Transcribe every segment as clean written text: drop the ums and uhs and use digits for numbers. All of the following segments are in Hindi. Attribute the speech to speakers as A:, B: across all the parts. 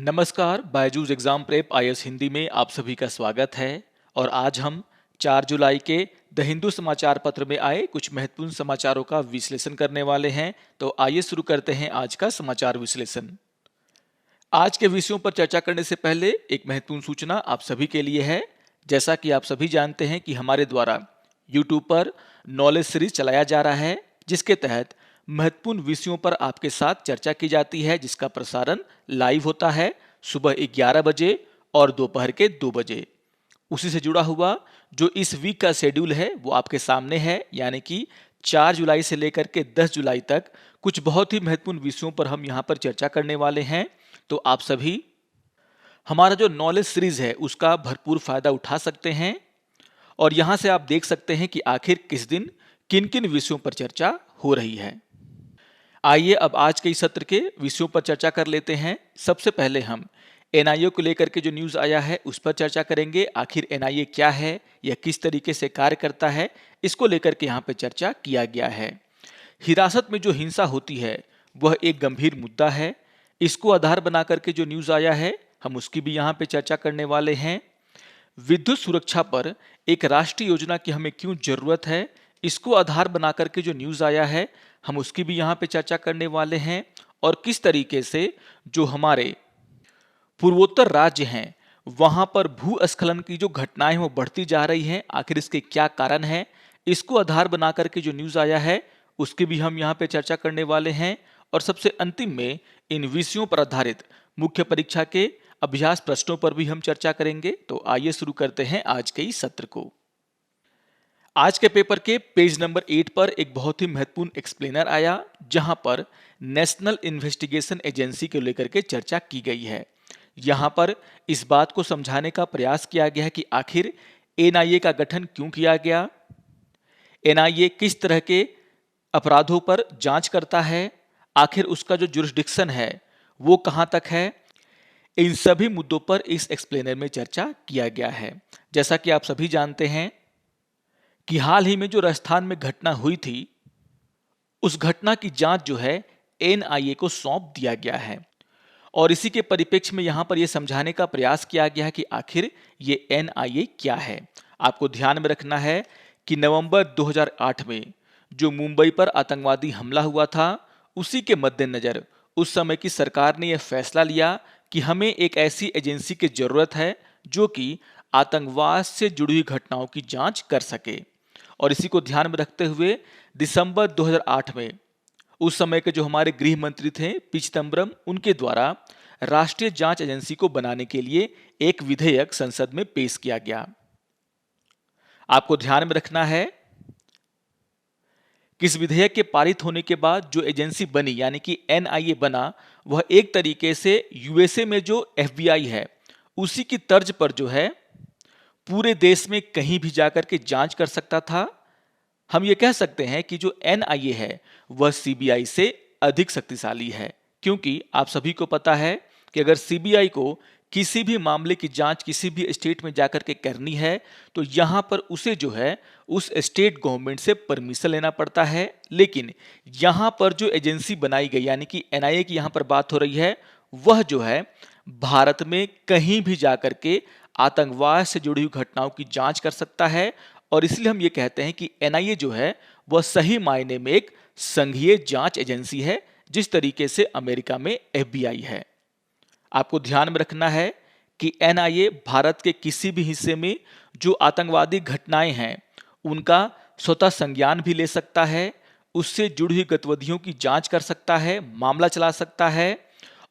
A: नमस्कार, Byju's exam prep IAS Hindi में आप सभी का स्वागत है। और आज हम 4 जुलाई के द हिंदू समाचार पत्र में आए कुछ महत्वपूर्ण समाचारों का विश्लेषण करने वाले हैं। तो आइए शुरू करते हैं आज का समाचार विश्लेषण। आज के विषयों पर चर्चा करने से पहले एक महत्वपूर्ण सूचना आप सभी के लिए है। जैसा कि आप सभी जानते हैं कि हमारे द्वारा यूट्यूब पर नॉलेज सीरीज चलाया जा रहा है, जिसके तहत महत्वपूर्ण विषयों पर आपके साथ चर्चा की जाती है, जिसका प्रसारण लाइव होता है सुबह 11 बजे और दोपहर के 2 बजे। उसी से जुड़ा हुआ जो इस वीक का शेड्यूल है वो आपके सामने है, यानी कि 4 जुलाई से लेकर के 10 जुलाई तक कुछ बहुत ही महत्वपूर्ण विषयों पर हम यहाँ पर चर्चा करने वाले हैं। तो आप सभी हमारा जो नॉलेज सीरीज है उसका भरपूर फायदा उठा सकते हैं और यहाँ से आप देख सकते हैं कि आखिर किस दिन किन किन विषयों पर चर्चा हो रही है। आइए अब आज के इस सत्र के विषयों पर चर्चा कर लेते हैं। सबसे पहले हम एनआईए को लेकर के जो न्यूज़ आया है उस पर चर्चा करेंगे। आखिर एनआईए क्या है, यह किस तरीके से कार्य करता है, इसको लेकर के यहाँ पे चर्चा किया गया है। हिरासत में जो हिंसा होती है वह एक गंभीर मुद्दा है। इसको आधार बना करके जो न्यूज़ आया है हम उसकी भी यहाँ पे चर्चा करने वाले हैं। विद्युत सुरक्षा पर एक राष्ट्रीय योजना की हमें क्यों जरूरत है, इसको आधार बना करके जो न्यूज़ आया है हम उसकी भी यहाँ पे चर्चा करने वाले हैं। और किस तरीके से जो हमारे पूर्वोत्तर राज्य हैं वहाँ पर भूस्खलन की जो घटनाएं वो बढ़ती जा रही हैं, आखिर इसके क्या कारण है, इसको आधार बना करके जो न्यूज़ आया है उसकी भी हम यहाँ पे चर्चा करने वाले हैं। और सबसे अंतिम में इन विषयों पर आधारित मुख्य परीक्षा के अभ्यास प्रश्नों पर भी हम चर्चा करेंगे। तो आइए शुरू करते हैं आज के इस सत्र को। आज के पेपर के पेज नंबर 8 पर एक बहुत ही महत्वपूर्ण एक्सप्लेनर आया, जहां पर नेशनल इन्वेस्टिगेशन एजेंसी को लेकर के चर्चा की गई है। यहां पर इस बात को समझाने का प्रयास किया गया है कि आखिर एनआईए का गठन क्यों किया गया, एनआईए किस तरह के अपराधों पर जांच करता है, आखिर उसका जो जुरिस्डिक्शन है वो कहां तक है। इन सभी मुद्दों पर इस एक्सप्लेनर में चर्चा किया गया है। जैसा कि आप सभी जानते हैं कि हाल ही में जो राजस्थान में घटना हुई थी उस घटना की जांच जो है एनआईए को सौंप दिया गया है। और इसी के परिप्रेक्ष्य में यहां पर यह समझाने का प्रयास किया गया है कि आखिर ये एनआईए क्या है। आपको ध्यान में रखना है कि नवंबर 2008 में जो मुंबई पर आतंकवादी हमला हुआ था उसी के मद्देनजर उस समय की सरकार ने यह फैसला लिया कि हमें एक ऐसी एजेंसी की जरूरत है जो कि आतंकवाद से जुड़ी हुई घटनाओं की जांच कर सके। और इसी को ध्यान में रखते हुए दिसंबर 2008 में उस समय के जो हमारे गृह मंत्री थे पी चिदम्बरम, उनके द्वारा राष्ट्रीय जांच एजेंसी को बनाने के लिए एक विधेयक संसद में पेश किया गया। आपको ध्यान में रखना है कि इस विधेयक के पारित होने के बाद जो एजेंसी बनी यानी कि एनआईए बना, वह एक तरीके से यूएसए में जो एफबीआई है उसी की तर्ज पर जो है पूरे देश में कहीं भी जाकर के जांच कर सकता था। हम ये कह सकते हैं कि जो एनआईए है वह सीबीआई से अधिक शक्तिशाली है, क्योंकि आप सभी को पता है कि अगर सीबीआई को किसी भी मामले की जांच किसी भी स्टेट में जाकर के करनी है तो यहां पर उसे जो है उस स्टेट गवर्नमेंट से परमिशन लेना पड़ता है। लेकिन यहां पर जो एजेंसी बनाई गई यानी कि एनआईए की यहां पर बात हो रही है, वह जो है भारत में कहीं भी जाकर के आतंकवाद से जुड़ी हुई घटनाओं की जांच कर सकता है। और इसलिए हम ये कहते हैं कि एनआईए जो है वह सही मायने में एक संघीय जांच एजेंसी है, जिस तरीके से अमेरिका में एफबीआई है। आपको ध्यान में रखना है कि एनआईए भारत के किसी भी हिस्से में जो आतंकवादी घटनाएं हैं उनका स्वतः संज्ञान भी ले सकता है, उससे जुड़ी हुई गतिविधियों की जांच कर सकता है, मामला चला सकता है।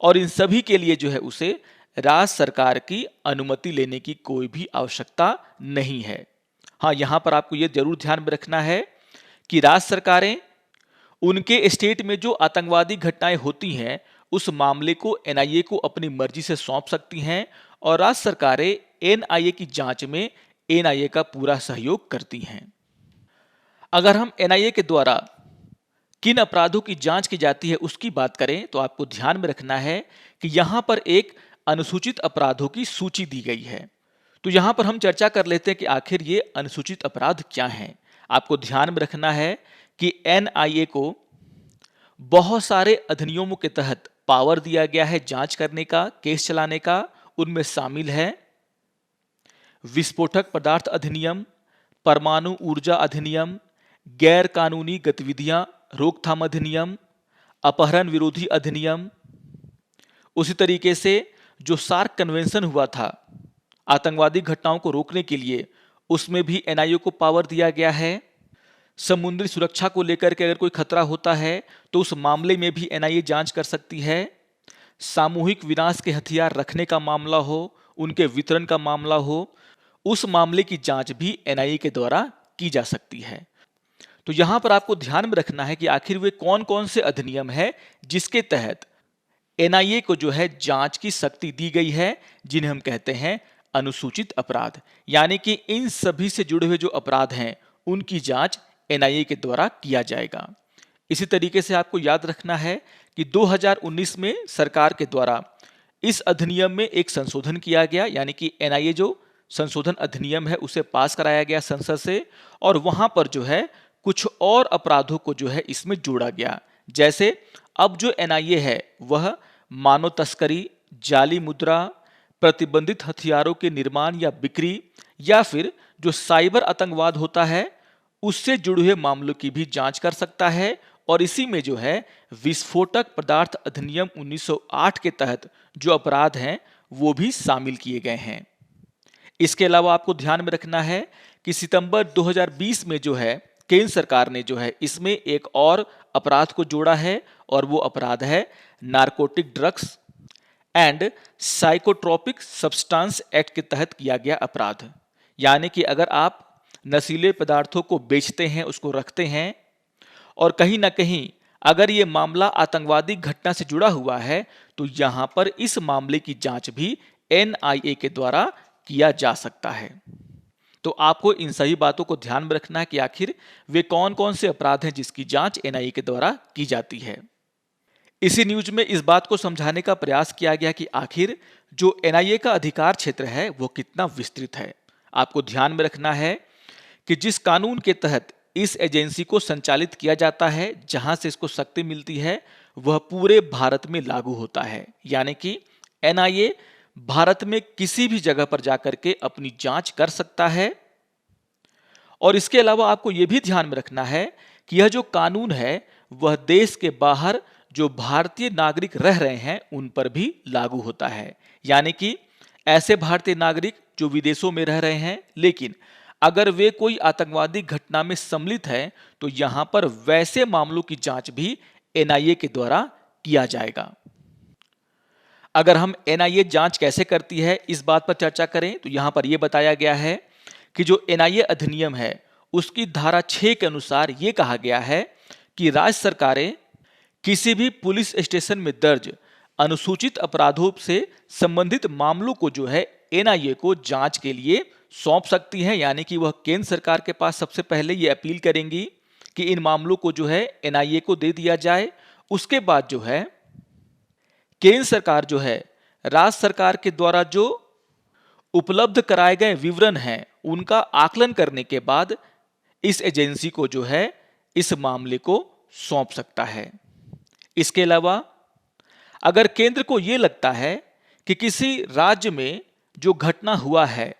A: और इन सभी के लिए जो है उसे राज्य सरकार की अनुमति लेने की कोई भी आवश्यकता नहीं है। हाँ, यहां पर आपको यह जरूर ध्यान में रखना है कि राज्य सरकारें उनके स्टेट में जो आतंकवादी घटनाएं होती हैं उस मामले को एनआईए को अपनी मर्जी से सौंप सकती हैं और राज्य सरकारें एनआईए की जांच में एनआईए का पूरा सहयोग करती हैं। अगर हम एनआईए के द्वारा किन अपराधों की जांच की जाती है उसकी बात करें तो आपको ध्यान में रखना है कि यहां पर एक अनुसूचित अपराधों की सूची दी गई है। तो यहां पर हम चर्चा कर लेते हैं कि आखिर ये अनुसूचित अपराध क्या हैं। आपको ध्यान में रखना है कि एनआईए को बहुत सारे अधिनियमों के तहत पावर दिया गया है जांच करने का, केस चलाने का, उनमें शामिल है विस्फोटक पदार्थ अधिनियम, परमाणु ऊर्जा अधिनियम, गैर कानूनी गतिविधियां रोकथाम अधिनियम, अपहरण विरोधी अधिनियम। उसी तरीके से जो सार्क कन्वेंशन हुआ था आतंकवादी घटनाओं को रोकने के लिए, उसमें भी एनआईए को पावर दिया गया है। समुद्री सुरक्षा को लेकर के अगर कोई खतरा होता है तो उस मामले में भी एनआईए जांच कर सकती है। सामूहिक विनाश के हथियार रखने का मामला हो, उनके वितरण का मामला हो, उस मामले की जांच भी एनआईए के द्वारा की जा सकती है। तो यहां पर आपको ध्यान में रखना है कि आखिर वे कौन कौन से अधिनियम है जिसके तहत एनआईए को जो है जांच की शक्ति दी गई है, जिन्हें हम कहते हैं अनुसूचित अपराध। यानी कि इन सभी से जुड़े हुए जो अपराध हैं उनकी जांच एनआईए के द्वारा किया जाएगा। इसी तरीके से आपको याद रखना है कि 2019 में सरकार के द्वारा इस अधिनियम में एक संशोधन किया गया, यानी कि एनआईए जो संशोधन अधिनियम है उसे पास कराया गया संसद से, और वहां पर जो है कुछ और अपराधों को जो है इसमें जोड़ा गया। जैसे अब जो एनआईए है वह मानव तस्करी, जाली मुद्रा, प्रतिबंधित हथियारों के निर्माण या बिक्री, या फिर जो साइबर आतंकवाद होता है उससे जुड़े हुए मामलों की भी जांच कर सकता है। और इसी में जो है विस्फोटक पदार्थ अधिनियम 1908 के तहत जो अपराध हैं वो भी शामिल किए गए हैं। इसके अलावा आपको ध्यान में रखना है कि सितंबर 2020 में जो है केंद्र सरकार ने जो है इसमें एक और अपराध को जोड़ा है, और वो अपराध है narcotic drugs and psychotropic substance act के तहत किया गया अपराध। यानी कि अगर आप नशीले पदार्थों को बेचते हैं, उसको रखते हैं, और कहीं ना कहीं अगर ये मामला आतंकवादी घटना से जुड़ा हुआ है तो यहां पर इस मामले की जांच भी एनआईए के द्वारा किया जा सकता है। तो आपको इन सभी बातों को ध्यान में रखना है कि आखिर वे कौन कौन से अपराध हैं जिसकी जांच एनआईए के द्वारा की जाती है। इसी न्यूज में इस बात को समझाने का प्रयास किया गया कि आखिर जो एनआईए का अधिकार क्षेत्र है वो कितना विस्तृत है। आपको ध्यान में रखना है कि जिस कानून के तहत इस एजेंसी को संचालित किया जाता है, जहां से इसको शक्ति मिलती है, वह पूरे भारत में लागू होता है। यानी कि एनआईए भारत में किसी भी जगह पर जाकर के अपनी जांच कर सकता है। और इसके अलावा आपको यह भी ध्यान में रखना है कि यह जो कानून है वह देश के बाहर जो भारतीय नागरिक रह रहे हैं उन पर भी लागू होता है। यानी कि ऐसे भारतीय नागरिक जो विदेशों में रह रहे हैं, लेकिन अगर वे कोई आतंकवादी घटना में सम्मिलित है तो यहां पर वैसे मामलों की जांच भी एनआईए के द्वारा किया जाएगा। अगर हम एनआईए जांच कैसे करती है इस बात पर चर्चा करें तो यहां पर यह बताया गया है कि जो एनआईए अधिनियम है उसकी धारा 6 के अनुसार यह कहा गया है कि राज्य सरकारें किसी भी पुलिस स्टेशन में दर्ज अनुसूचित अपराधों से संबंधित मामलों को जो है एनआईए को जांच के लिए सौंप सकती हैं। यानी कि वह केंद्र सरकार के पास सबसे पहले ये अपील करेंगी कि इन मामलों को जो है एनआईए को दे दिया जाए। उसके बाद जो है केंद्र सरकार जो है राज्य सरकार के द्वारा जो उपलब्ध कराए गए विवरण हैं उनका आकलन करने के बाद इस एजेंसी को जो है इस मामले को सौंप सकता है। इसके अलावा अगर केंद्र को यह लगता है कि किसी राज्य में जो घटना हुआ है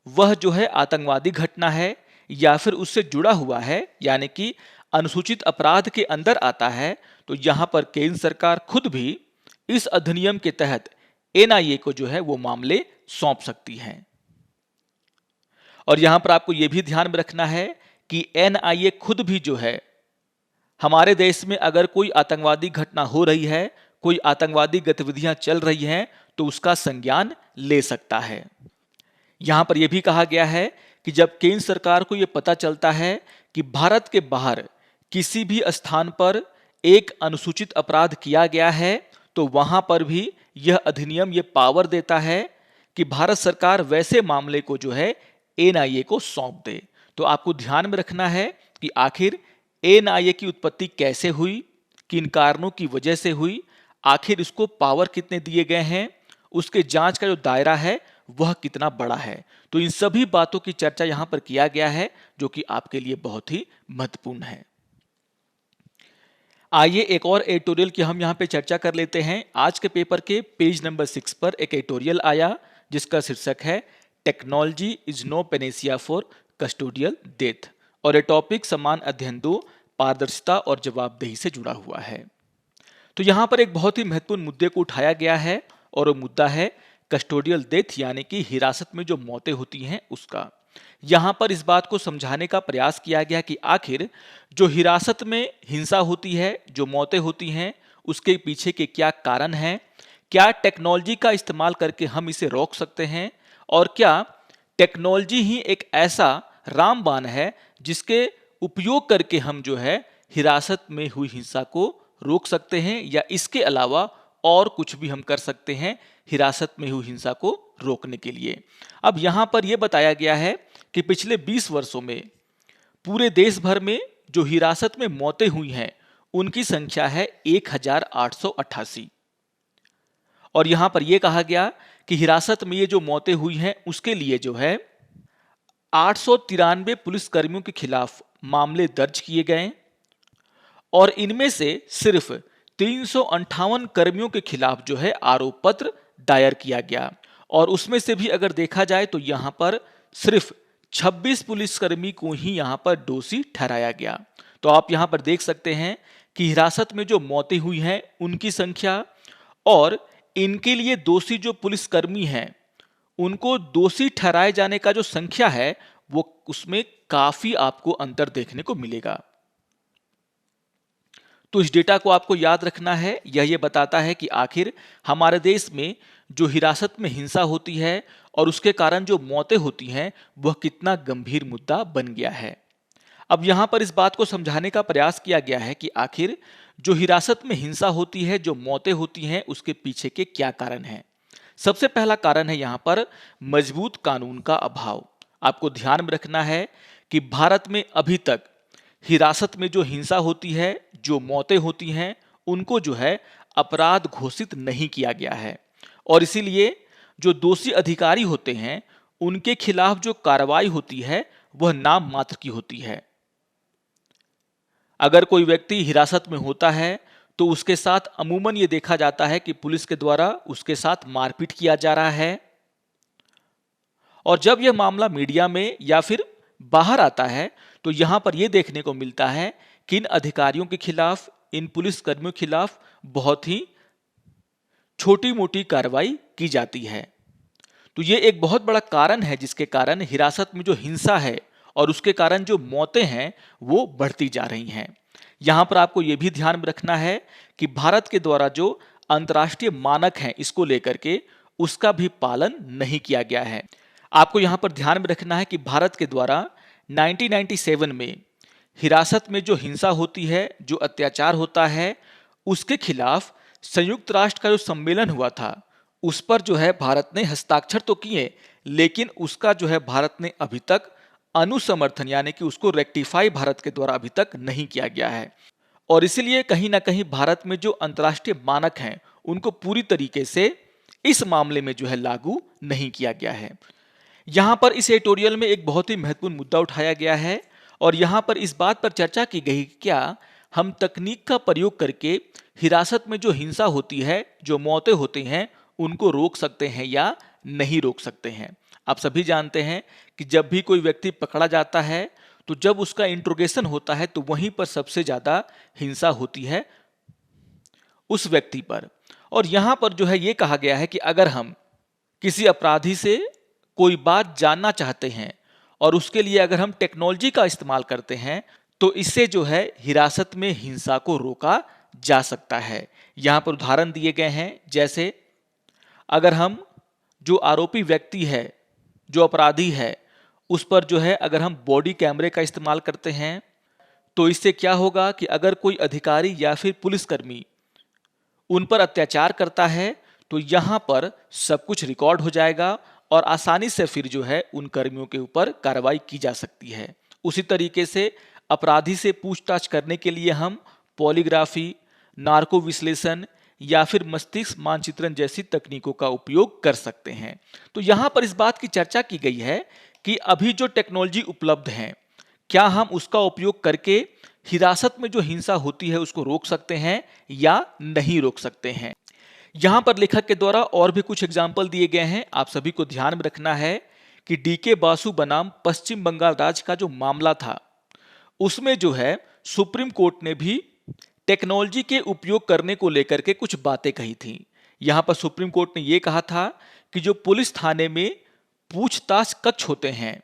A: वह जो है आतंकवादी घटना है या फिर उससे जुड़ा हुआ है, यानी कि अनुसूचित अपराध के अंदर आता है, तो यहां पर केंद्र सरकार खुद भी इस अधिनियम के तहत एनआईए को जो है वो मामले सौंप सकती है। और यहां पर आपको यह भी ध्यान में रखना है कि एनआईए खुद भी जो है हमारे देश में अगर कोई आतंकवादी घटना हो रही है, कोई आतंकवादी गतिविधियां चल रही हैं, तो उसका संज्ञान ले सकता है। यहां पर यह भी कहा गया है कि जब केंद्र सरकार को यह पता चलता है कि भारत के बाहर किसी भी स्थान पर एक अनुसूचित अपराध किया गया है तो वहां पर भी यह अधिनियम यह पावर देता है कि भारत सरकार वैसे मामले को जो है एनआईए को सौंप दे। तो आपको ध्यान में रखना है कि आखिर एनआईए की उत्पत्ति कैसे हुई, किन कारणों की वजह से हुई, आखिर इसको पावर कितने दिए गए हैं, उसके जांच का जो दायरा है वह कितना बड़ा है। तो इन सभी बातों की चर्चा यहां पर किया गया है जो कि आपके लिए बहुत ही महत्वपूर्ण है। आइए एक और एडिटोरियल की हम यहाँ पे चर्चा कर लेते हैं। आज के पेपर के पेज नंबर 6 पर एक एडिटोरियल आया जिसका शीर्षक है technology is no panacea for custodial death, और ये टॉपिक समान अध्ययन 2 पारदर्शिता और जवाबदेही से जुड़ा हुआ है। तो यहाँ पर एक बहुत ही महत्वपूर्ण मुद्दे को उठाया गया है और वो मुद्दा है कस्टोडियल डेथ यानी कि हिरासत में जो मौतें होती हैं उसका। यहाँ पर इस बात को समझाने का प्रयास किया गया कि आखिर जो हिरासत में हिंसा होती है, जो मौतें होती हैं, उसके पीछे के क्या कारण हैं, क्या टेक्नोलॉजी का इस्तेमाल करके हम इसे रोक सकते हैं, और क्या टेक्नोलॉजी ही एक ऐसा रामबाण है जिसके उपयोग करके हम जो है हिरासत में हुई हिंसा को रोक सकते हैं, या इसके अलावा और कुछ भी हम कर सकते हैं हिरासत में हुई हिंसा को रोकने के लिए। अब यहाँ पर यह बताया गया है कि पिछले 20 वर्षों में पूरे देश भर में जो हिरासत में मौतें हुई हैं उनकी संख्या है 1888, और यहां पर यह कहा गया कि हिरासत में ये जो मौतें हुई हैं उसके लिए जो है 893 पुलिस कर्मियों के खिलाफ मामले दर्ज किए गए, और इनमें से सिर्फ 358 कर्मियों के खिलाफ जो है आरोप पत्र दायर किया गया, और उसमें से भी अगर देखा जाए तो यहां पर सिर्फ 26 पुलिसकर्मी को ही यहां पर दोषी ठहराया गया। तो आप यहां पर देख सकते हैं कि हिरासत में जो मौतें हुई हैं उनकी संख्या और इनके लिए दोषी जो पुलिसकर्मी हैं उनको दोषी ठहराए जाने का जो संख्या है वो उसमें काफी आपको अंतर देखने को मिलेगा। तो इस डेटा को आपको याद रखना है। यह बताता है कि आखिर हमारे देश में जो हिरासत में हिंसा होती है और उसके कारण जो मौतें होती हैं वह कितना गंभीर मुद्दा बन गया है। अब यहाँ पर इस बात को समझाने का प्रयास किया गया है कि आखिर जो हिरासत में हिंसा होती है, जो मौतें होती हैं, उसके पीछे के क्या कारण हैं। सबसे पहला कारण है यहाँ पर मजबूत कानून का अभाव। आपको ध्यान में रखना है कि भारत में अभी तक हिरासत में जो हिंसा होती है, जो मौतें होती हैं, उनको जो है अपराध घोषित नहीं किया गया है, और इसीलिए जो दोषी अधिकारी होते हैं उनके खिलाफ जो कार्रवाई होती है वह नाम मात्र की होती है। अगर कोई व्यक्ति हिरासत में होता है तो उसके साथ अमूमन ये देखा जाता है कि पुलिस के द्वारा उसके साथ मारपीट किया जा रहा है, और जब यह मामला मीडिया में या फिर बाहर आता है तो यहां पर यह देखने को मिलता है कि इन अधिकारियों के खिलाफ, इन पुलिस कर्मियों के खिलाफ बहुत ही छोटी मोटी कार्रवाई की जाती है। तो ये एक बहुत बड़ा कारण है जिसके कारण हिरासत में जो हिंसा है और उसके कारण जो मौतें हैं वो बढ़ती जा रही हैं। यहां पर आपको ये भी ध्यान में रखना है कि भारत के द्वारा जो अंतर्राष्ट्रीय मानक हैं इसको लेकर के उसका भी पालन नहीं किया गया है। आपको यहां पर ध्यान में रखना है कि भारत के द्वारा 1997 में हिरासत में जो हिंसा होती है, जो अत्याचार होता है, उसके खिलाफ संयुक्त राष्ट्र का जो सम्मेलन हुआ था उस पर जो है भारत ने हस्ताक्षर तो किए, लेकिन उसका जो है भारत ने अभी तक अनुसमर्थन यानी कि उसको रेक्टिफाई भारत के द्वारा अभी तक नहीं किया गया है, और इसलिए कहीं ना कहीं भारत में जो अंतर्राष्ट्रीय मानक हैं उनको पूरी तरीके से इस मामले में जो है लागू नहीं किया गया है। यहाँ पर इस एडिटोरियल में एक बहुत ही महत्वपूर्ण मुद्दा उठाया गया है, और यहाँ पर इस बात पर चर्चा की गई कि क्या हम तकनीक का प्रयोग करके हिरासत में जो हिंसा होती है, जो मौतें होती हैं, उनको रोक सकते हैं या नहीं रोक सकते हैं। आप सभी जानते हैं कि जब भी कोई व्यक्ति पकड़ा जाता है तो जब उसका इंट्रोगेशन होता है तो वहीं पर सबसे ज्यादा हिंसा होती है उस व्यक्ति पर, और यहाँ पर जो है ये कहा गया है कि अगर हम किसी अपराधी से कोई बात जानना चाहते हैं और उसके लिए अगर हम टेक्नोलॉजी का इस्तेमाल करते हैं तो इससे जो है हिरासत में हिंसा को रोका जा सकता है। यहाँ पर उदाहरण दिए गए हैं, जैसे अगर हम जो आरोपी व्यक्ति है, जो अपराधी है, उस पर जो है अगर हम बॉडी कैमरे का इस्तेमाल करते हैं तो इससे क्या होगा कि अगर कोई अधिकारी या फिर पुलिसकर्मी उन पर अत्याचार करता है तो यहाँ पर सब कुछ रिकॉर्ड हो जाएगा और आसानी से फिर जो है उन कर्मियों के ऊपर कार्रवाई की जा सकती है। उसी तरीके से अपराधी से पूछताछ करने के लिए हम पॉलीग्राफी, नार्को विश्लेषण या फिर मस्तिष्क मानचित्रण जैसी तकनीकों का उपयोग कर सकते हैं। तो यहाँ पर इस बात की चर्चा की गई है कि अभी जो टेक्नोलॉजी उपलब्ध है क्या हम उसका उपयोग करके हिरासत में जो हिंसा होती है उसको रोक सकते हैं या नहीं रोक सकते हैं। यहां पर लेखक के द्वारा और भी कुछ एग्जाम्पल दिए गए हैं, आप सभी को ध्यान में रखना है कि डीके बासु बनाम पश्चिम बंगाल राज्य का जो मामला था उसमें जो है सुप्रीम कोर्ट ने भी टेक्नोलॉजी के उपयोग करने को लेकर के कुछ बातें कही थी। यहां पर सुप्रीम कोर्ट ने यह कहा था कि जो पुलिस थाने में पूछताछ कक्ष होते हैं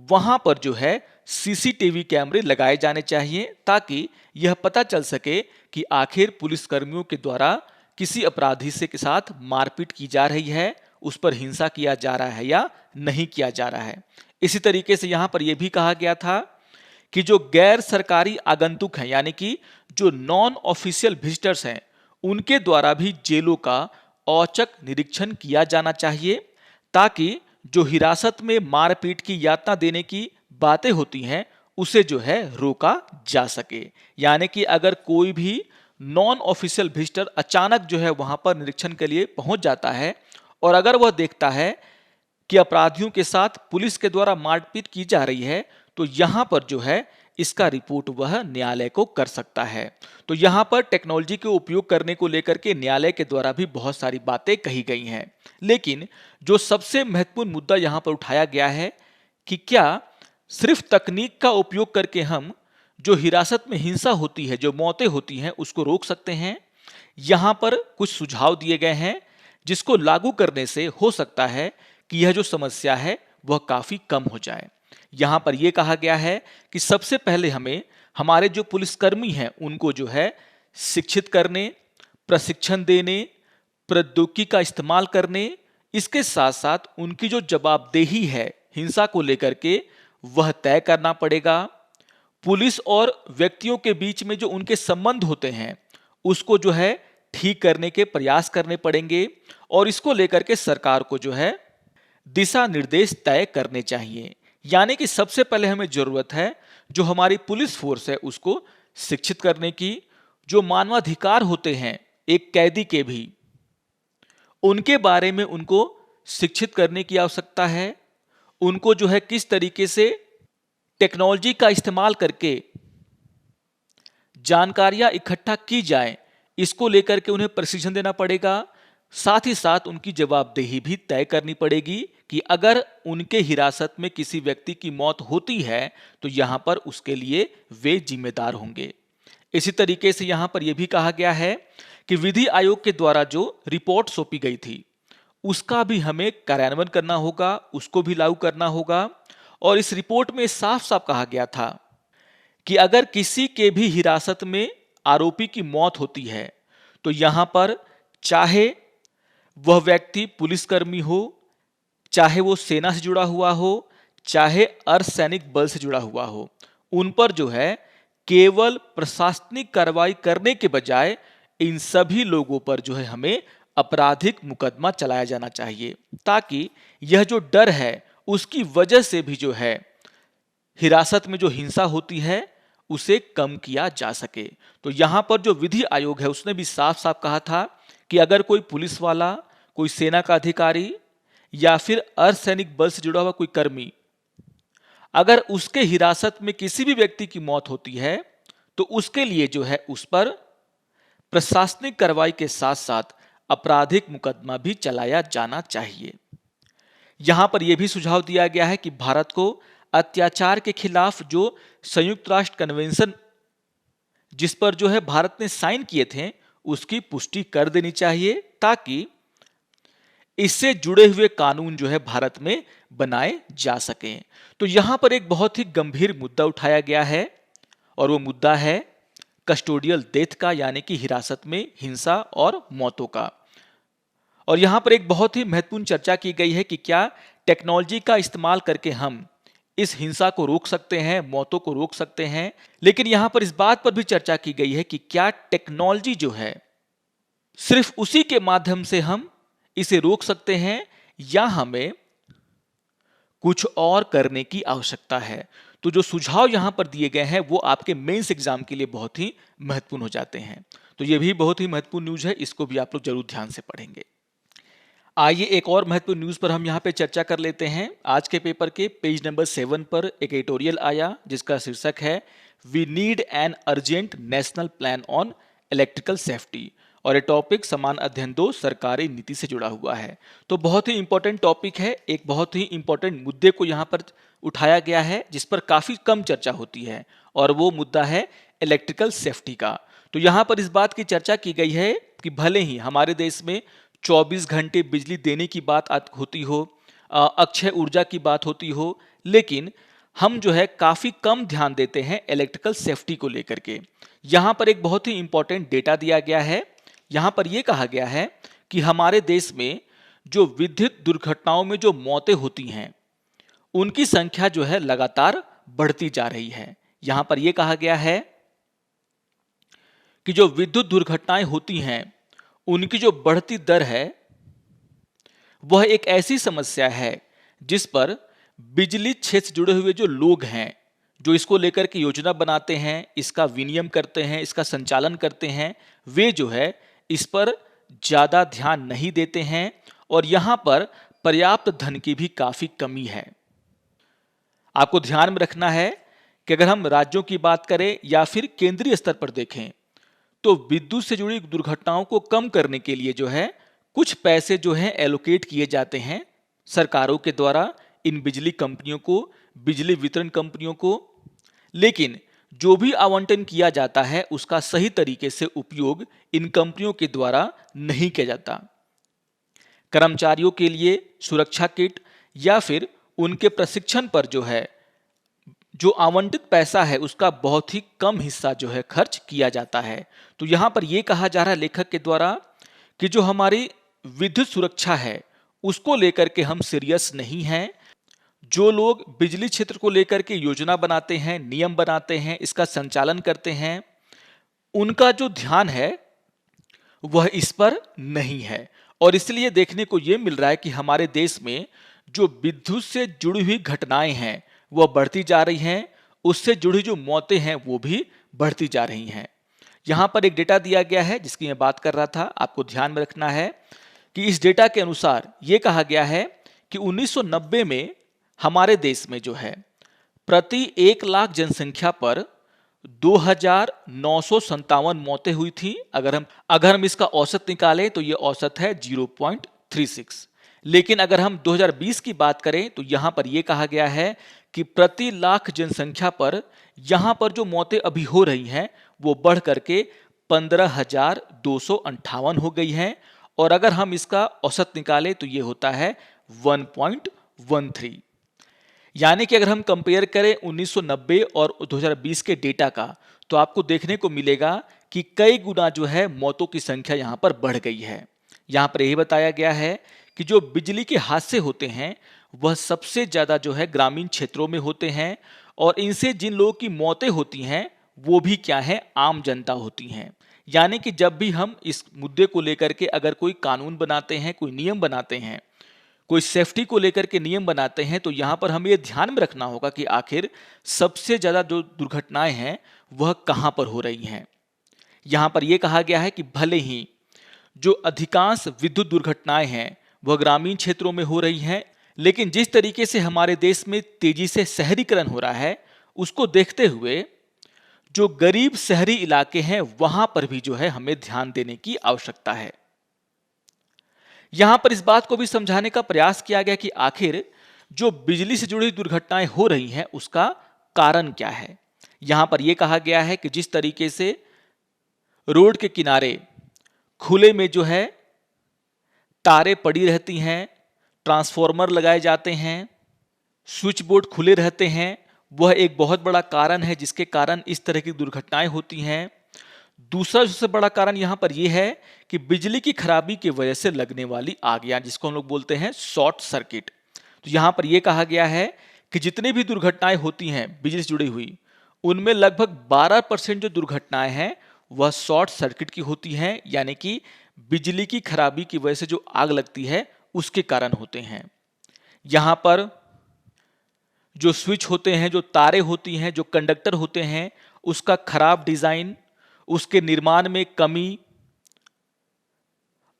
A: वहां पर जो है सीसीटीवी कैमरे लगाए जाने चाहिए ताकि यह पता चल सके कि आखिर पुलिस कर्मियों के द्वारा किसी अपराधी से के साथ मारपीट की जा रही है, उस पर हिंसा किया जा रहा है या नहीं किया जा रहा है। इसी तरीके से यहां पर यह भी कहा गया था कि जो गैर सरकारी आगंतुक हैं यानी कि जो नॉन ऑफिशियल विजिटर्स हैं उनके द्वारा भी जेलों का औचक निरीक्षण किया जाना चाहिए ताकि जो हिरासत में मारपीट की यातना देने की बातें होती हैं उसे जो है रोका जा सके। यानी कि अगर कोई भी नॉन ऑफिशियल विजिटर अचानक जो है वहां पर निरीक्षण के लिए पहुंच जाता है और अगर वह देखता है कि अपराधियों के साथ पुलिस के द्वारा मारपीट की जा रही है तो यहां पर जो है इसका रिपोर्ट वह न्यायालय को कर सकता है। तो यहां पर टेक्नोलॉजी के उपयोग करने को लेकर के न्यायालय के द्वारा भी बहुत सारी बातें कही गई हैं, लेकिन जो सबसे महत्वपूर्ण मुद्दा यहां पर उठाया गया है कि क्या सिर्फ तकनीक का उपयोग करके हम जो हिरासत में हिंसा होती है, जो मौतें होती हैं, उसको रोक सकते हैं। यहां पर कुछ सुझाव दिए गए हैं जिसको लागू करने से हो सकता है कि यह जो समस्या है वह काफी कम हो जाए। यहां पर यह कहा गया है कि सबसे पहले हमें हमारे जो पुलिसकर्मी हैं उनको जो है शिक्षित करने, प्रशिक्षण देने, प्रौद्योगिकी का इस्तेमाल करने, इसके साथ साथ उनकी जो जवाबदेही है हिंसा को लेकर के वह तय करना पड़ेगा। पुलिस और व्यक्तियों के बीच में जो उनके संबंध होते हैं उसको जो है ठीक करने के प्रयास करने पड़ेंगे और इसको लेकर के सरकार को जो है दिशा निर्देश तय करने चाहिए। यानी कि सबसे पहले हमें जरूरत है जो हमारी पुलिस फोर्स है उसको शिक्षित करने की, जो मानवाधिकार होते हैं एक कैदी के भी उनके बारे में उनको शिक्षित करने की आवश्यकता है। उनको जो है किस तरीके से टेक्नोलॉजी का इस्तेमाल करके जानकारियां इकट्ठा की जाए इसको लेकर के उन्हें प्रशिक्षण देना पड़ेगा। साथ ही साथ उनकी जवाबदेही भी तय करनी पड़ेगी कि अगर उनके हिरासत में किसी व्यक्ति की मौत होती है तो यहां पर उसके लिए वे जिम्मेदार होंगे। इसी तरीके से यहां पर यह भी कहा गया है कि विधि आयोग के द्वारा जो रिपोर्ट सौंपी गई थी उसका भी हमें कार्यान्वयन करना होगा, उसको भी लागू करना होगा। और इस रिपोर्ट में साफ साफ कहा गया था कि अगर किसी के भी हिरासत में आरोपी की मौत होती है तो यहां पर चाहे वह व्यक्ति पुलिसकर्मी हो, चाहे वो सेना से जुड़ा हुआ हो, चाहे अर्धसैनिक बल से जुड़ा हुआ हो, उन पर जो है केवल प्रशासनिक कार्रवाई करने के बजाय इन सभी लोगों पर जो है हमें आपराधिक मुकदमा चलाया जाना चाहिए ताकि यह जो डर है उसकी वजह से भी जो है हिरासत में जो हिंसा होती है उसे कम किया जा सके। तो यहां पर जो विधि आयोग है उसने भी साफ साफ कहा था कि अगर कोई पुलिस वाला, कोई सेना का अधिकारी या फिर अर्धसैनिक बल से जुड़ा हुआ कोई कर्मी अगर उसके हिरासत में किसी भी व्यक्ति की मौत होती है तो उसके लिए जो है उस पर प्रशासनिक कार्रवाई के साथ साथ आपराधिक मुकदमा भी चलाया जाना चाहिए। यहां पर यह भी सुझाव दिया गया है कि भारत को अत्याचार के खिलाफ जो संयुक्त राष्ट्र कन्वेंशन जिस पर जो है भारत ने साइन किए थे उसकी पुष्टि कर देनी चाहिए ताकि इससे जुड़े हुए कानून जो है भारत में बनाए जा सकें। तो यहां पर एक बहुत ही गंभीर मुद्दा उठाया गया है और वो मुद्दा है कस्टोडियल डेथ का, यानी कि हिरासत में हिंसा और मौतों का। और यहां पर एक बहुत ही महत्वपूर्ण चर्चा की गई है कि क्या टेक्नोलॉजी का इस्तेमाल करके हम इस हिंसा को रोक सकते हैं, मौतों को रोक सकते हैं। लेकिन यहां पर इस बात पर भी चर्चा की गई है कि क्या टेक्नोलॉजी जो है सिर्फ उसी के माध्यम से हम इसे रोक सकते हैं या हमें कुछ और करने की आवश्यकता है। तो जो सुझाव यहां पर दिए गए हैं वो आपके मेंस एग्जाम के लिए बहुत ही महत्वपूर्ण हो जाते हैं। तो ये भी बहुत ही महत्वपूर्ण न्यूज है, इसको भी आप लोग जरूर ध्यान से पढ़ेंगे। आइए एक और महत्वपूर्ण न्यूज़ पर हम यहाँ पे चर्चा कर लेते हैं। आज के पेपर के पेज नंबर 7 पर एक एडिटोरियल आया जिसका शीर्षक है we need an urgent national plan on electrical safety, और ये टॉपिक समान अध्ययन 2 सरकारी नीति से जुड़ा हुआ है। तो बहुत ही इंपॉर्टेंट टॉपिक है, एक बहुत ही इंपॉर्टेंट मुद्दे को यहाँ पर उठाया गया है जिस पर काफ़ी कम चर्चा होती है, और वो मुद्दा है इलेक्ट्रिकल सेफ्टी का। तो यहाँ पर इस बात की चर्चा की गई है कि भले ही हमारे देश में 24 घंटे बिजली देने की बात होती हो, अक्षय ऊर्जा की बात होती हो, लेकिन हम जो है काफ़ी कम ध्यान देते हैं इलेक्ट्रिकल सेफ्टी को लेकर के। यहाँ पर एक बहुत ही इंपॉर्टेंट डेटा दिया गया है। यहाँ पर यह कहा गया है कि हमारे देश में जो विद्युत दुर्घटनाओं में जो मौतें होती हैं उनकी संख्या जो है लगातार बढ़ती जा रही है। यहाँ पर यह कहा गया है कि जो विद्युत दुर्घटनाएं होती हैं उनकी जो बढ़ती दर है वह एक ऐसी समस्या है जिस पर बिजली क्षेत्र से जुड़े हुए जो लोग हैं, जो इसको लेकर के योजना बनाते हैं, इसका विनियम करते हैं, इसका संचालन करते हैं, वे जो है इस पर ज़्यादा ध्यान नहीं देते हैं और यहाँ पर पर्याप्त धन की भी काफ़ी कमी है। आपको ध्यान में रखना है कि अगर हम राज्यों की बात करें या फिर केंद्रीय स्तर पर देखें तो विद्युत से जुड़ी दुर्घटनाओं को कम करने के लिए जो है कुछ पैसे जो है एलोकेट किए जाते हैं सरकारों के द्वारा इन बिजली कंपनियों को, बिजली वितरण कंपनियों को, लेकिन जो भी आवंटन किया जाता है उसका सही तरीके से उपयोग इन कंपनियों के द्वारा नहीं किया जाता। कर्मचारियों के लिए सुरक्षा किट या फिर उनके प्रशिक्षण पर जो है जो आवंटित पैसा है उसका बहुत ही कम हिस्सा जो है खर्च किया जाता है। तो यहाँ पर यह कहा जा रहा है लेखक के द्वारा कि जो हमारी विद्युत सुरक्षा है उसको लेकर के हम सीरियस नहीं हैं। जो लोग बिजली क्षेत्र को लेकर के योजना बनाते हैं, नियम बनाते हैं, इसका संचालन करते हैं, उनका जो ध्यान है वह इस पर नहीं है, और इसलिए देखने को यह मिल रहा है कि हमारे देश में जो विद्युत से जुड़ी हुई घटनाएं हैं वह बढ़ती जा रही हैं, उससे जुड़ी जो मौतें हैं वो भी बढ़ती जा रही हैं। यहाँ पर एक डेटा दिया गया है जिसकी मैं बात कर रहा था, आपको ध्यान में रखना है कि इस डेटा के अनुसार ये कहा गया है कि 1990 में हमारे देश में जो है प्रति 1 लाख जनसंख्या पर 2,957 मौतें हुई थी। अगर हम इसका औसत निकालें तो ये औसत है 0.36। लेकिन अगर हम 2020 की बात करें तो यहाँ पर यह कहा गया है कि प्रति लाख जनसंख्या पर यहाँ पर जो मौतें अभी हो रही हैं वो बढ़ करके 15,258 हो गई हैं, और अगर हम इसका औसत निकालें तो ये होता है 1.13। यानी कि अगर हम कंपेयर करें 1990 और 2020 के डेटा का तो आपको देखने को मिलेगा कि कई गुना जो है मौतों की संख्या यहाँ पर बढ़ गई है। यहाँ पर यही बताया गया है कि जो बिजली के हादसे होते हैं वह सबसे ज़्यादा जो है ग्रामीण क्षेत्रों में होते हैं, और इनसे जिन लोगों की मौतें होती हैं वो भी क्या है, आम जनता होती हैं। यानी कि जब भी हम इस मुद्दे को लेकर के अगर कोई कानून बनाते हैं, कोई नियम बनाते हैं, कोई सेफ्टी को लेकर के नियम बनाते हैं, तो यहाँ पर हमें ये ध्यान में रखना होगा कि आखिर सबसे ज़्यादा जो दुर्घटनाएं हैं वह कहाँ पर हो रही हैं। यहाँ पर यह कहा गया है कि भले ही जो अधिकांश विद्युत दुर्घटनाएं हैं वह ग्रामीण क्षेत्रों में हो रही हैं, लेकिन जिस तरीके से हमारे देश में तेजी से शहरीकरण हो रहा है उसको देखते हुए जो गरीब शहरी इलाके हैं वहां पर भी जो है हमें ध्यान देने की आवश्यकता है। यहां पर इस बात को भी समझाने का प्रयास किया गया कि आखिर जो बिजली से जुड़ी दुर्घटनाएं हो रही हैं उसका कारण क्या है। यहां पर यह कहा गया है कि जिस तरीके से रोड के किनारे खुले में जो है तारें पड़ी रहती हैं, ट्रांसफॉर्मर लगाए जाते हैं, स्विच बोर्ड खुले रहते हैं, वह एक बहुत बड़ा कारण है जिसके कारण इस तरह की दुर्घटनाएं होती हैं। दूसरा सबसे बड़ा कारण यहाँ पर यह है कि बिजली की खराबी की वजह से लगने वाली आगियां, जिसको हम लोग बोलते हैं शॉर्ट सर्किट। तो यहाँ पर यह कहा गया है कि जितनी भी दुर्घटनाएं होती हैं बिजली से जुड़ी हुई, उनमें लगभग 12% जो दुर्घटनाएं हैं वह शॉर्ट सर्किट की होती हैं, यानी कि बिजली की खराबी की वजह से जो आग लगती है उसके कारण होते हैं। यहाँ पर जो स्विच होते हैं, जो तारे होती हैं, जो कंडक्टर होते हैं, उसका खराब डिजाइन, उसके निर्माण में कमी,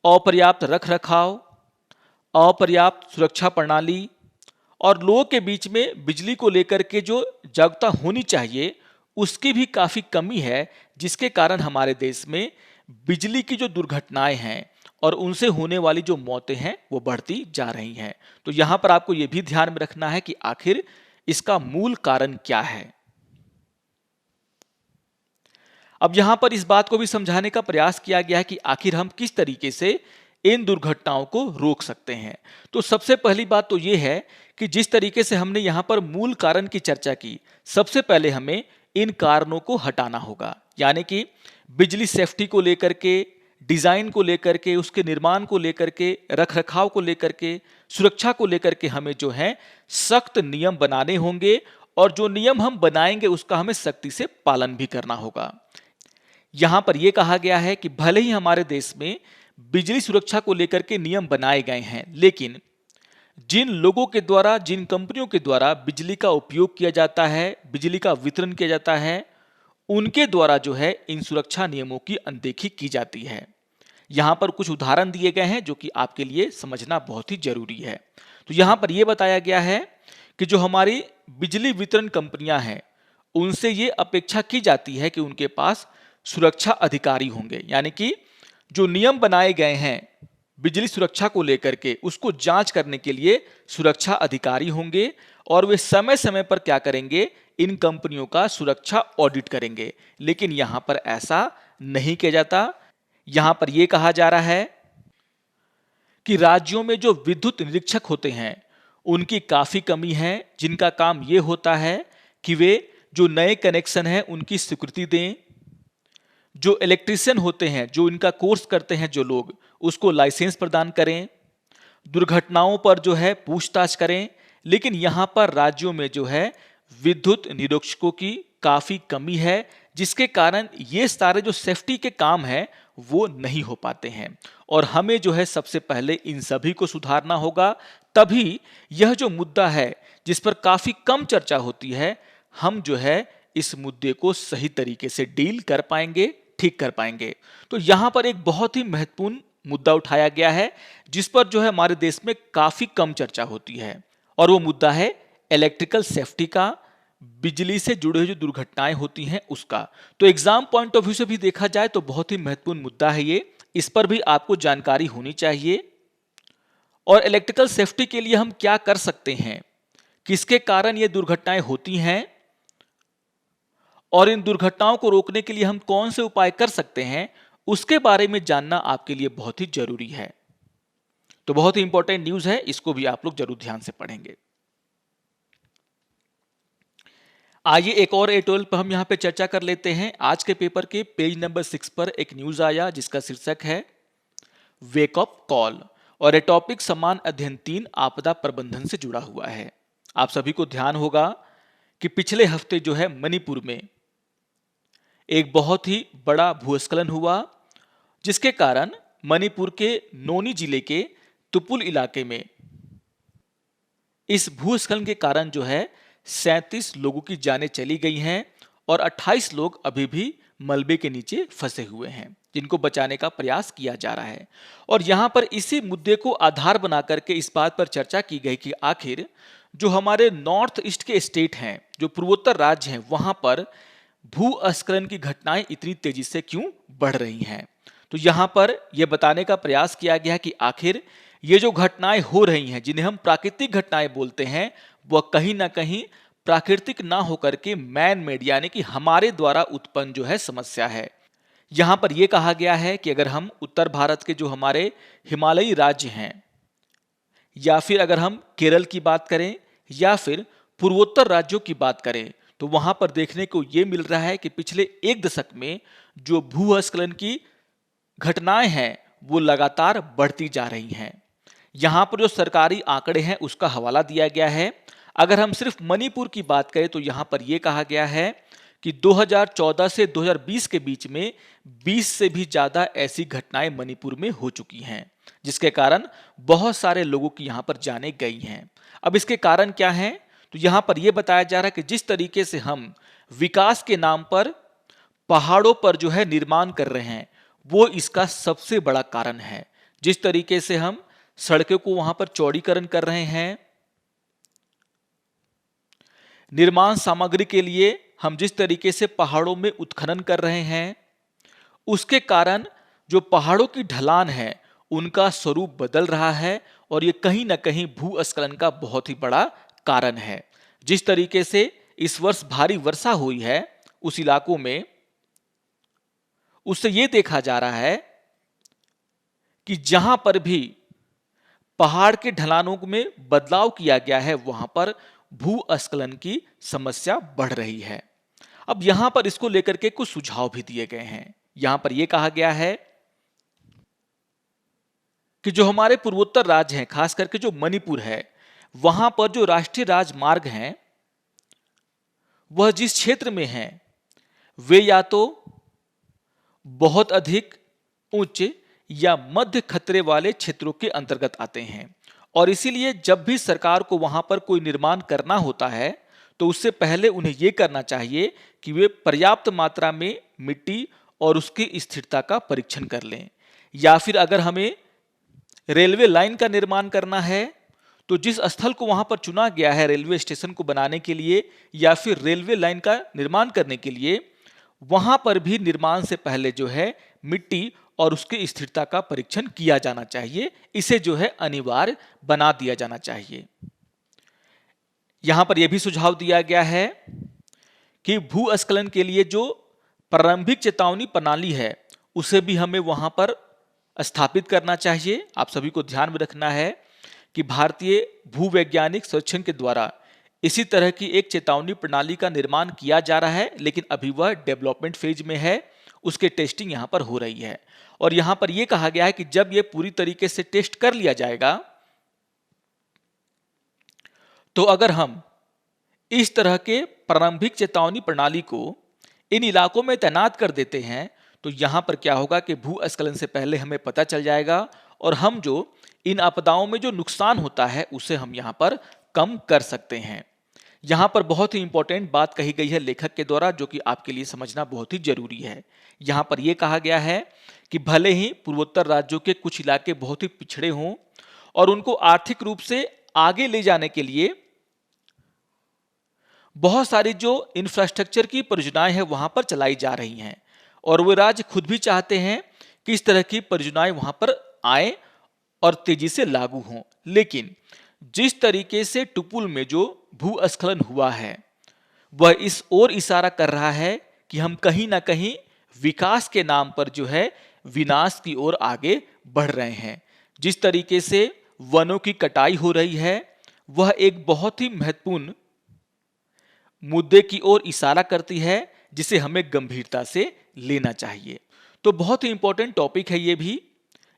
A: अपर्याप्त रख रखाव, अपर्याप्त सुरक्षा प्रणाली और लोगों के बीच में बिजली को लेकर के जो जागरूकता होनी चाहिए उसकी भी काफ़ी कमी है, जिसके कारण हमारे देश में बिजली की जो दुर्घटनाएं हैं और उनसे होने वाली जो मौतें हैं वो बढ़ती जा रही हैं। तो यहाँ पर आपको ये भी ध्यान में रखना है कि आखिर इसका मूल कारण क्या है। अब यहाँ पर इस बात को भी समझाने का प्रयास किया गया है कि आखिर हम किस तरीके से इन दुर्घटनाओं को रोक सकते हैं। तो सबसे पहली बात तो ये है कि जिस तरीके से हमने यहाँ पर मूल कारण की चर्चा की, सबसे पहले हमें इन कारणों को हटाना होगा। यानी कि बिजली सेफ्टी को लेकर के, डिजाइन को लेकर के, उसके निर्माण को लेकर के, रखरखाव को लेकर के, सुरक्षा को लेकर के हमें जो है सख्त नियम बनाने होंगे और जो नियम हम बनाएंगे उसका हमें सख्ती से पालन भी करना होगा। यहां पर यह कहा गया है कि भले ही हमारे देश में बिजली सुरक्षा को लेकर के नियम बनाए गए हैं, लेकिन जिन लोगों के द्वारा, जिन कंपनियों के द्वारा बिजली का उपयोग किया जाता है, बिजली का वितरण किया जाता है, उनके द्वारा जो है इन सुरक्षा नियमों की अनदेखी की जाती है। यहां पर कुछ उदाहरण दिए गए हैं जो कि आपके लिए समझना बहुत ही जरूरी है। तो यहां पर यह बताया गया है कि जो हमारी बिजली वितरण कंपनियां हैं उनसे ये अपेक्षा की जाती है कि उनके पास सुरक्षा अधिकारी होंगे। यानी कि जो नियम बनाए गए हैं बिजली सुरक्षा को लेकर के उसको जांच करने के लिए सुरक्षा अधिकारी होंगे और वे समय समय पर क्या करेंगे, इन कंपनियों का सुरक्षा ऑडिट करेंगे। लेकिन यहां पर ऐसा नहीं किया जाता। यहां पर यह कहा जा रहा है कि राज्यों में जो विद्युत निरीक्षक होते हैं उनकी काफी कमी है, जिनका काम यह होता है कि वे जो नए कनेक्शन हैं उनकी स्वीकृति दें, जो इलेक्ट्रीशियन होते हैं, जो इनका कोर्स करते हैं जो लोग, उसको लाइसेंस प्रदान करें, दुर्घटनाओं पर जो है पूछताछ करें। लेकिन यहां पर राज्यों में जो है विद्युत निरीक्षकों की काफी कमी है, जिसके कारण ये सारे जो सेफ्टी के काम हैं वो नहीं हो पाते हैं। और हमें जो है सबसे पहले इन सभी को सुधारना होगा, तभी यह जो मुद्दा है जिस पर काफी कम चर्चा होती है, हम जो है इस मुद्दे को सही तरीके से डील कर पाएंगे, ठीक कर पाएंगे। तो यहां पर एक बहुत ही महत्वपूर्ण मुद्दा उठाया गया है जिस पर जो है हमारे देश में काफी कम चर्चा होती है, और वो मुद्दा है इलेक्ट्रिकल सेफ्टी का, बिजली से जुड़े हुए जो दुर्घटनाएं होती हैं उसका। तो एग्जाम पॉइंट ऑफ व्यू से भी देखा जाए तो बहुत ही महत्वपूर्ण मुद्दा है ये, इस पर भी आपको जानकारी होनी चाहिए। और इलेक्ट्रिकल सेफ्टी के लिए हम क्या कर सकते हैं, किसके कारण ये दुर्घटनाएं होती हैं और इन दुर्घटनाओं को रोकने के लिए हम कौन से उपाय कर सकते हैं, उसके बारे में जानना आपके लिए बहुत ही जरूरी है। तो बहुत ही इंपॉर्टेंट न्यूज है, इसको भी आप लोग जरूर ध्यान से पढ़ेंगे। आइए एक और A12 पर हम यहां पे चर्चा कर लेते हैं। आज के पेपर के पेज नंबर 6 पर एक न्यूज आया जिसका शीर्षक है वेकअप कॉल, और ये टॉपिक समान अध्ययन 3 आपदा प्रबंधन से जुड़ा हुआ है। आप सभी को ध्यान होगा कि पिछले हफ्ते जो है मणिपुर में एक बहुत ही बड़ा भूस्खलन हुआ, जिसके कारण मणिपुर के नोनी जिले के तुपुल इलाके में इस भूस्खलन के कारण जो है 37 लोगों की जानें चली गई हैं और 28 लोग अभी भी मलबे के नीचे फंसे हुए हैं, जिनको बचाने का प्रयास किया जा रहा है। और यहां पर इसी मुद्दे को आधार बना करके इस बात पर चर्चा की गई कि आखिर जो हमारे नॉर्थ ईस्ट के स्टेट हैं, जो पूर्वोत्तर राज्य हैं, वहां पर भूस्खलन की घटनाएं इतनी तेजी से क्यों बढ़ रही हैं। तो यहां पर यह बताने का प्रयास किया गया कि आखिर ये जो घटनाएं हो रही हैं, जिन्हें हम प्राकृतिक घटनाएं बोलते हैं, वह कहीं ना कहीं प्राकृतिक ना होकर के मैन मेड यानी कि हमारे द्वारा उत्पन्न जो है समस्या है। यहां पर यह कहा गया है कि अगर हम उत्तर भारत के जो हमारे हिमालयी राज्य हैं, या फिर अगर हम केरल की बात करें या फिर पूर्वोत्तर राज्यों की बात करें, तो वहां पर देखने को यह मिल रहा है कि पिछले एक दशक में जो भूस्खलन की घटनाएं हैं वो लगातार बढ़ती जा रही हैं। यहां पर जो सरकारी आंकड़े हैं उसका हवाला दिया गया है। अगर हम सिर्फ मणिपुर की बात करें तो यहां पर यह कहा गया है कि 2014 से 2020 के बीच में 20 से भी ज्यादा ऐसी घटनाएं मणिपुर में हो चुकी हैं, जिसके कारण बहुत सारे लोगों की यहां पर जानें गई हैं। अब इसके कारण क्या हैं, तो यहां पर यह बताया जा रहा है कि जिस तरीके से हम विकास के नाम पर पहाड़ों पर जो है निर्माण कर रहे हैं, वो इसका सबसे बड़ा कारण है। जिस तरीके से हम सड़कों को वहां पर चौड़ीकरण कर रहे हैं। निर्माण सामग्री के लिए हम जिस तरीके से पहाड़ों में उत्खनन कर रहे हैं, उसके कारण जो पहाड़ों की ढलान है उनका स्वरूप बदल रहा है और ये कहीं ना कहीं भूस्खलन का बहुत ही बड़ा कारण है। जिस तरीके से इस वर्ष भारी वर्षा हुई है उस इलाकों में, उससे ये देखा जा रहा है कि जहां पर भी पहाड़ के ढलानों में बदलाव किया गया है वहां पर भूस्खलन की समस्या बढ़ रही है। अब यहां पर इसको लेकर के कुछ सुझाव भी दिए गए हैं। यहां पर यह कहा गया है कि जो हमारे पूर्वोत्तर राज्य हैं, खास करके जो मणिपुर है, वहां पर जो राष्ट्रीय राजमार्ग हैं वह जिस क्षेत्र में हैं वे या तो बहुत अधिक उच्च या मध्य खतरे वाले क्षेत्रों के अंतर्गत आते हैं और इसीलिए जब भी सरकार को वहां पर कोई निर्माण करना होता है तो उससे पहले उन्हें यह करना चाहिए कि वे पर्याप्त मात्रा में मिट्टी और उसकी स्थिरता का परीक्षण कर लें। या फिर अगर हमें रेलवे लाइन का निर्माण करना है तो जिस स्थल को वहां पर चुना गया है रेलवे स्टेशन को बनाने के लिए या फिर रेलवे लाइन का निर्माण करने के लिए, वहां पर भी निर्माण से पहले जो है मिट्टी और उसकी स्थिरता का परीक्षण किया जाना चाहिए। इसे जो है अनिवार्य बना दिया जाना चाहिए। यहां पर यह भी सुझाव दिया गया है कि भूस्खलन के लिए जो प्रारंभिक चेतावनी प्रणाली है उसे भी हमें वहां पर स्थापित करना चाहिए। आप सभी को ध्यान में रखना है कि भारतीय भूवैज्ञानिक सर्वेक्षण के द्वारा इसी तरह की एक चेतावनी प्रणाली का निर्माण किया जा रहा है, लेकिन अभी वह डेवलपमेंट फेज में है। उसके टेस्टिंग यहां पर हो रही है और यहां पर यह कहा गया है कि जब यह पूरी तरीके से टेस्ट कर लिया जाएगा तो अगर हम इस तरह के प्रारंभिक चेतावनी प्रणाली को इन इलाकों में तैनात कर देते हैं तो यहां पर क्या होगा कि भूस्खलन से पहले हमें पता चल जाएगा और हम जो इन आपदाओं में जो नुकसान होता है उसे हम यहां पर कम कर सकते हैं। यहां पर बहुत ही इंपॉर्टेंट बात कही गई है लेखक के द्वारा, जो कि आपके लिए समझना बहुत ही जरूरी है। यहां पर यह कहा गया है कि भले ही पूर्वोत्तर राज्यों के कुछ इलाके बहुत ही पिछड़े हों और उनको आर्थिक रूप से आगे ले जाने के लिए बहुत सारी जो इंफ्रास्ट्रक्चर की परियोजनाएं हैं वहां पर चलाई जा रही हैं और वे राज्य खुद भी चाहते हैं कि इस तरह की परियोजनाएं वहां पर आए और तेजी से लागू हों, लेकिन जिस तरीके से टुपुल में जो भूस्खलन हुआ है वह इस ओर इशारा कर रहा है कि हम कहीं ना कहीं विकास के नाम पर जो है विनाश की ओर आगे बढ़ रहे हैं। जिस तरीके से वनों की कटाई हो रही है वह एक बहुत ही महत्वपूर्ण मुद्दे की ओर इशारा करती है जिसे हमें गंभीरता से लेना चाहिए। तो बहुत ही इंपॉर्टेंट टॉपिक है ये भी।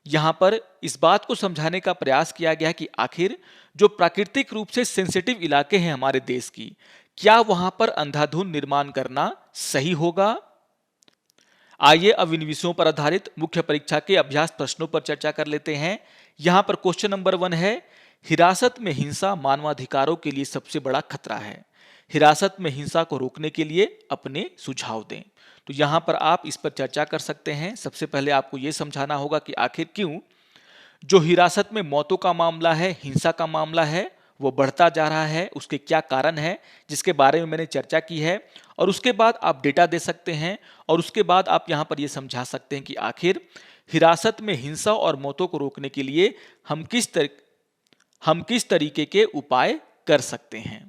A: यहां पर इस बात को समझाने का प्रयास किया गया कि आखिर जो प्राकृतिक रूप से सेंसिटिव इलाके हैं हमारे देश की, क्या वहां पर अंधाधुंध निर्माण करना सही होगा। आइए अब इन विषयों पर आधारित मुख्य परीक्षा के अभ्यास प्रश्नों पर चर्चा कर लेते हैं। यहां पर क्वेश्चन नंबर 1 है, हिरासत में हिंसा मानवाधिकारों के लिए सबसे बड़ा खतरा है। हिरासत में हिंसा को रोकने के लिए अपने सुझाव दें। तो यहां पर आप इस पर चर्चा कर सकते हैं। सबसे पहले आपको यह समझाना होगा कि आखिर क्यों जो हिरासत में मौतों का मामला है, हिंसा का मामला है, वो बढ़ता जा रहा है, उसके क्या कारण है, जिसके बारे में मैंने चर्चा की है। और उसके बाद आप डेटा दे सकते हैं और उसके बाद आप यहां पर यह समझा सकते हैं कि आखिर हिरासत में हिंसा और मौतों को रोकने के लिए हम किस तरीके के उपाय कर सकते हैं।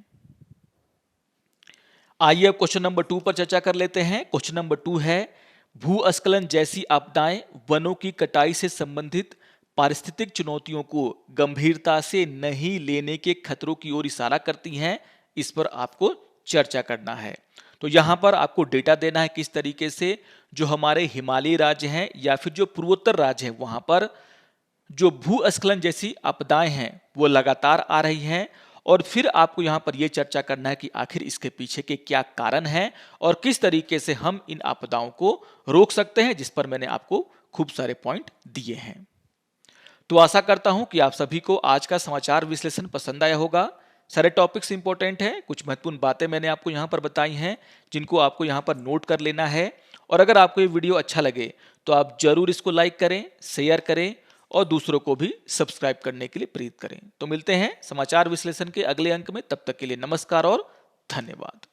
A: आइए अब क्वेश्चन नंबर 2 पर चर्चा कर लेते हैं। क्वेश्चन नंबर 2 है, भूस्खलन जैसी आपदाएं वनों की कटाई से संबंधित पारिस्थितिक चुनौतियों को गंभीरता से नहीं लेने के खतरों की ओर इशारा करती हैं। इस पर आपको चर्चा करना है। तो यहां पर आपको डेटा देना है किस तरीके से जो हमारे हिमालयी राज्य हैं या फिर जो पूर्वोत्तर राज्य हैं वहां पर जो भूस्खलन जैसी आपदाएं हैं वो लगातार आ रही हैं और फिर आपको यहां पर यह चर्चा करना है कि आखिर इसके पीछे के क्या कारण हैं और किस तरीके से हम इन आपदाओं को रोक सकते हैं, जिस पर मैंने आपको खूब सारे पॉइंट दिए हैं। तो आशा करता हूं कि आप सभी को आज का समाचार विश्लेषण पसंद आया होगा। सारे टॉपिक्स इंपॉर्टेंट हैं, कुछ महत्वपूर्ण बातें मैंने आपको यहां पर बताई हैं जिनको आपको यहां पर नोट कर लेना है। और अगर आपको ये वीडियो अच्छा लगे तो आप जरूर इसको लाइक करें, शेयर करें और दूसरों को भी सब्सक्राइब करने के लिए प्रेरित करें। तो मिलते हैं समाचार विश्लेषण के अगले अंक में, तब तक के लिए नमस्कार और धन्यवाद।